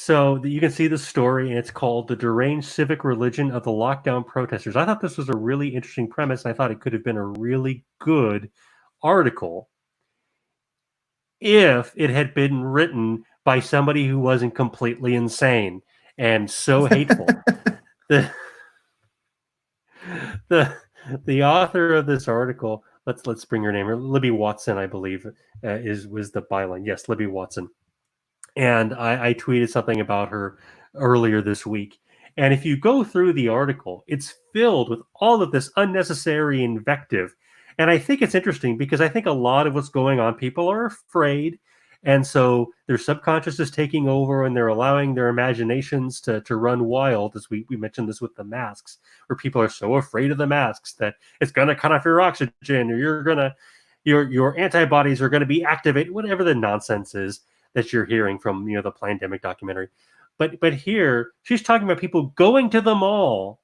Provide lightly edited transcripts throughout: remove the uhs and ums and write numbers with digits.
So you can see the story, and it's called "The Deranged Civic Religion of the Lockdown Protesters." I thought this was a really interesting premise. I thought it could have been a really good article if it had been written by somebody who wasn't completely insane and so hateful. the the the author of this article, let's bring her name, Libby Watson, I believe, was the byline. Yes, Libby Watson. And I tweeted something about her earlier this week. And if you go through the article, it's filled with all of this unnecessary invective. And I think it's interesting because I think a lot of what's going on, people are afraid. And so their subconscious is taking over and they're allowing their imaginations to run wild, as we mentioned this with the masks, where people are so afraid of the masks that it's going to cut off your oxygen, or your antibodies are going to be activated, whatever the nonsense is that you're hearing from the Plandemic documentary. But here she's talking about people going to the mall,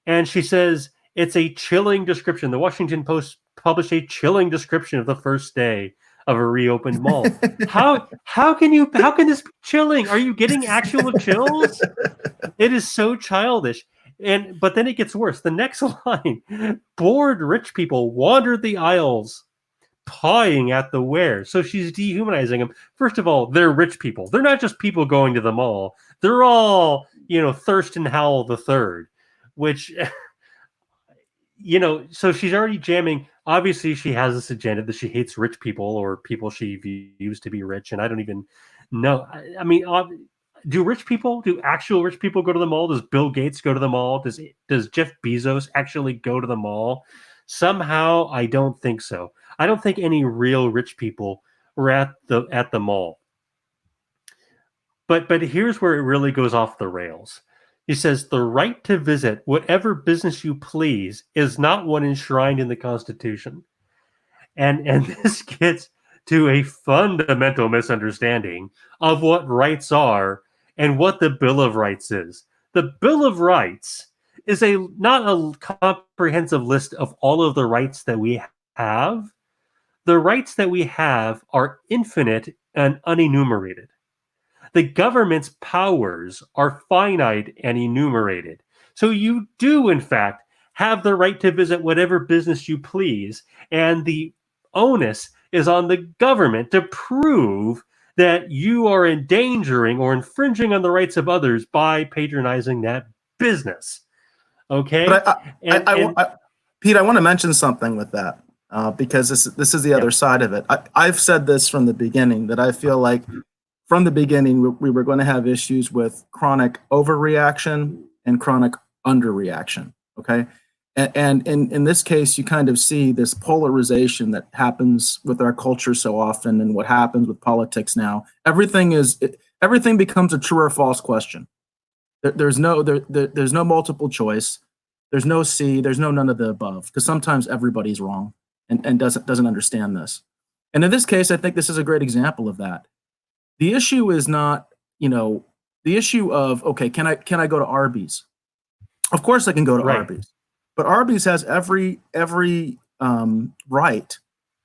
and she says it's a chilling description. The Washington Post published a chilling description of the first day of a reopened mall. How can this be chilling? Are you getting actual chills? It is so childish. But then it gets worse. The next line: bored rich people wandered the aisles, pawing at the wares. So she's dehumanizing them. First of all, they're rich people. They're not just people going to the mall. They're all, Thurston Howell the Third, which, so she's already jamming. Obviously, she has this agenda that she hates rich people or people she views to be rich. And I don't even know. I mean, do actual rich people go to the mall? Does Bill Gates go to the mall? Does Jeff Bezos actually go to the mall? Somehow, I don't think so. I don't think any real rich people were at the mall. But here's where it really goes off the rails. He says the right to visit whatever business you please is not one enshrined in the Constitution. And this gets to a fundamental misunderstanding of what rights are and what the Bill of Rights is. The Bill of Rights is not a comprehensive list of all of the rights that we have. The rights that we have are infinite and unenumerated. The government's powers are finite and enumerated. So you do, in fact, have the right to visit whatever business you please, and the onus is on the government to prove that you are endangering or infringing on the rights of others by patronizing that business. Okay? But Pete, I want to mention something with that, because this is the other side of it. I've said this from the beginning, that I feel like from the beginning we were going to have issues with chronic overreaction and chronic underreaction. Okay. And in this case, you kind of see this polarization that happens with our culture so often, and what happens with politics now. Everything becomes a true or false question. There's no multiple choice. There's no C. There's no none of the above, because sometimes everybody's wrong and doesn't understand this. And in this case, I think this is a great example of that. The issue is not, the issue of, okay, can I go to Arby's? Of course I can go to Arby's, but Arby's has every right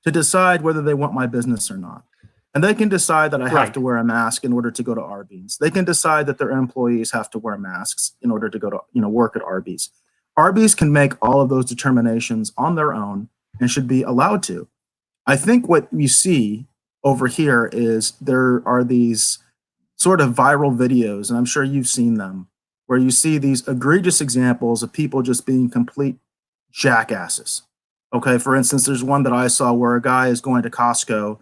to decide whether they want my business or not. And they can decide that I have to wear a mask in order to go to Arby's. They can decide that their employees have to wear masks in order to go to, work at Arby's. Arby's can make all of those determinations on their own and should be allowed to. I think what you see over here is there are these sort of viral videos, and I'm sure you've seen them, where you see these egregious examples of people just being complete jackasses. Okay, for instance, there's one that I saw where a guy is going to Costco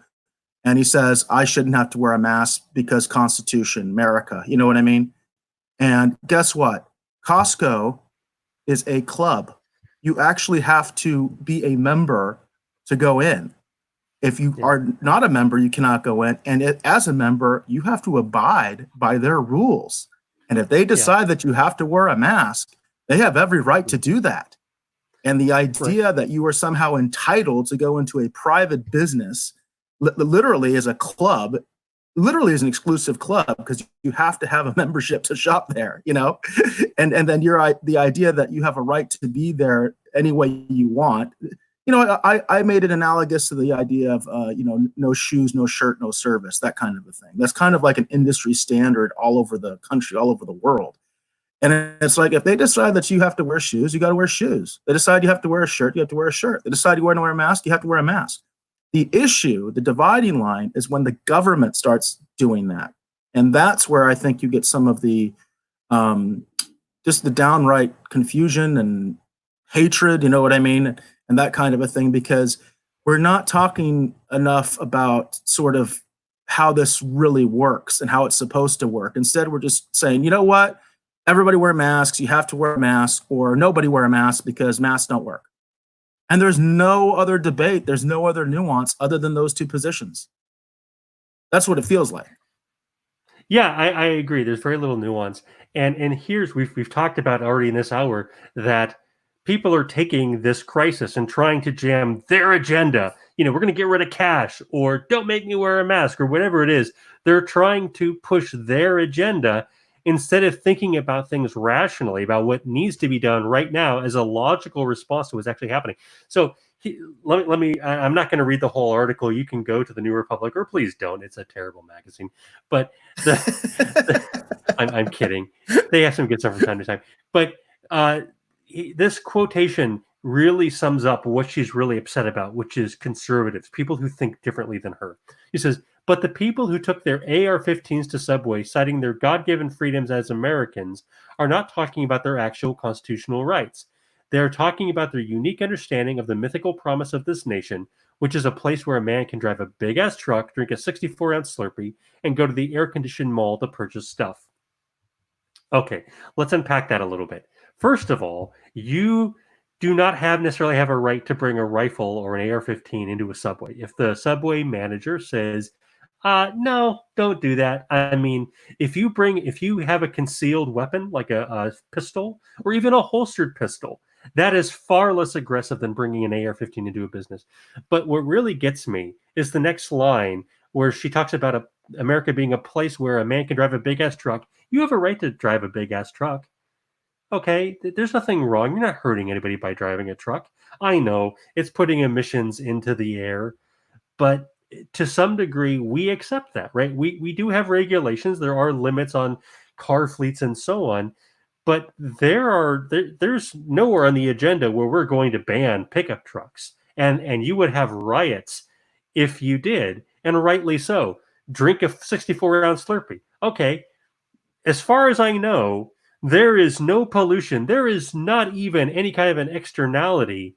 and he says, I shouldn't have to wear a mask because Constitution, America, you know what I mean? And guess what? Costco is a club. You actually have to be a member to go in. If you are not a member, you cannot go in. And as a member, you have to abide by their rules. And if they decide that you have to wear a mask, they have every right to do that. And the idea that you are somehow entitled to go into a private business, literally as a club, literally as an exclusive club, because you have to have a membership to shop there, and then the idea that you have a right to be there any way you want, I made it analogous to the idea of, no shoes, no shirt, no service, that kind of a thing. That's kind of like an industry standard all over the country, all over the world. And it's like, if they decide that you have to wear shoes, you got to wear shoes. They decide you have to wear a shirt, you have to wear a shirt. They decide you want to wear a mask, you have to wear a mask. The issue, the dividing line, is when the government starts doing that. And that's where I think you get some of the just the downright confusion and hatred, you know what I mean? And that kind of a thing, because we're not talking enough about sort of how this really works and how it's supposed to work. Instead, we're just saying, you know what? Everybody wear masks. You have to wear a mask, or nobody wear a mask because masks don't work. And there's no other debate. There's no other nuance other than those two positions. That's what it feels like. Yeah, I agree. There's very little nuance. And here's we've talked about already in this hour that people are taking this crisis and trying to jam their agenda. We're going to get rid of cash, or don't make me wear a mask, or whatever it is. They're trying to push their agenda instead of thinking about things rationally, about what needs to be done right now as a logical response to what's actually happening. So let me I'm not going to read the whole article. You can go to the New Republic, or please don't. It's a terrible magazine. But I'm kidding. They have some good stuff from time to time. But this quotation really sums up what she's really upset about, which is conservatives, people who think differently than her. He says, but the people who took their AR-15s to Subway, citing their God-given freedoms as Americans, are not talking about their actual constitutional rights. They are talking about their unique understanding of the mythical promise of this nation, which is a place where a man can drive a big-ass truck, drink a 64-ounce Slurpee, and go to the air-conditioned mall to purchase stuff. Okay, let's unpack that a little bit. First of all, you do not necessarily have a right to bring a rifle or an AR-15 into a Subway. If the Subway manager says, no, don't do that. I mean, if you have a concealed weapon, like a pistol, or even a holstered pistol, that is far less aggressive than bringing an AR-15 into a business. But what really gets me is the next line, where she talks about America being a place where a man can drive a big-ass truck. You have a right to drive a big-ass truck. Okay, there's nothing wrong. You're not hurting anybody by driving a truck. I know it's putting emissions into the air, but to some degree, we accept that, right? We do have regulations. There are limits on car fleets and so on, but there's nowhere on the agenda where we're going to ban pickup trucks, and you would have riots if you did, and rightly so. Drink a 64-ounce Slurpee. Okay, as far as I know, there is no pollution. There is not even any kind of an externality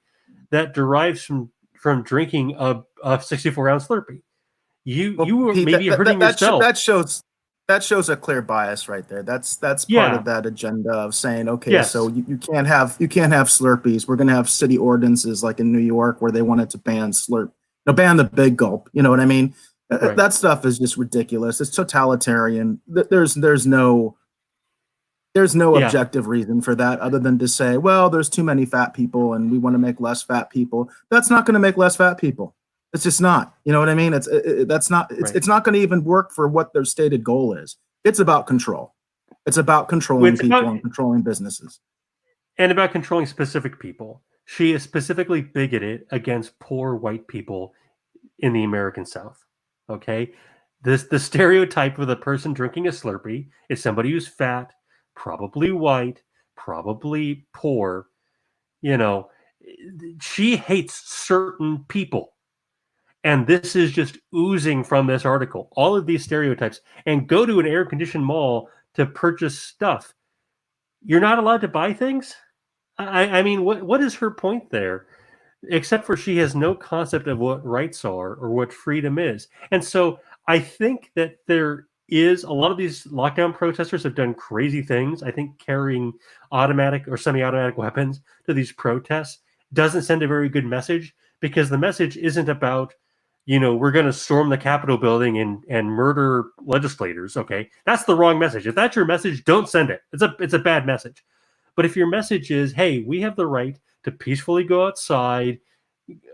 that derives from drinking a 64-ounce Slurpee. You were Pete, maybe hurting yourself. That shows a clear bias right there. That's part Yeah. of that agenda of saying, okay, Yes. so you can't have Slurpees. We're going to have city ordinances like in New York where they wanted to ban ban the big gulp. You know what I mean? Right. That stuff is just ridiculous. It's totalitarian. There's no objective reason for that other than to say, well, there's too many fat people and we want to make less fat people. That's not going to make less fat people. It's just not. You know what I mean? It's not going to even work for what their stated goal is. It's about control. It's about controlling people and controlling businesses. And about controlling specific people. She is specifically bigoted against poor white people in the American South. Okay? The stereotype of the person drinking a Slurpee is somebody who's fat, probably white, probably poor. She hates certain people. And this is just oozing from this article. All of these stereotypes. And go to an air-conditioned mall to purchase stuff. You're not allowed to buy things? I mean, what is her point there? Except for she has no concept of what rights are or what freedom is. And so I think that there is a lot of these lockdown protesters have done crazy things. I think carrying automatic or semi-automatic weapons to these protests doesn't send a very good message, because the message isn't about, we're going to storm the Capitol building and murder legislators. Okay, that's the wrong message. If that's your message, don't send it. It's a bad message. But if your message is, hey, we have the right to peacefully go outside,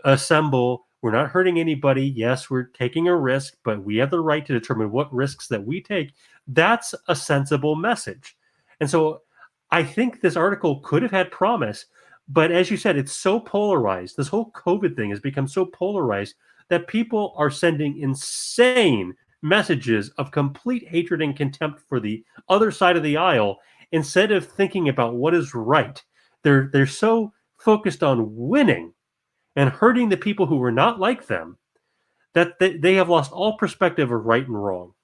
assemble, we're not hurting anybody. Yes, we're taking a risk, but we have the right to determine what risks that we take. That's a sensible message. And so I think this article could have had promise, But as you said, it's so polarized. This whole COVID thing has become so polarized that people are sending insane messages of complete hatred and contempt for the other side of the aisle instead of thinking about what is right. They're so focused on winning and hurting the people who were not like them that they have lost all perspective of right and wrong.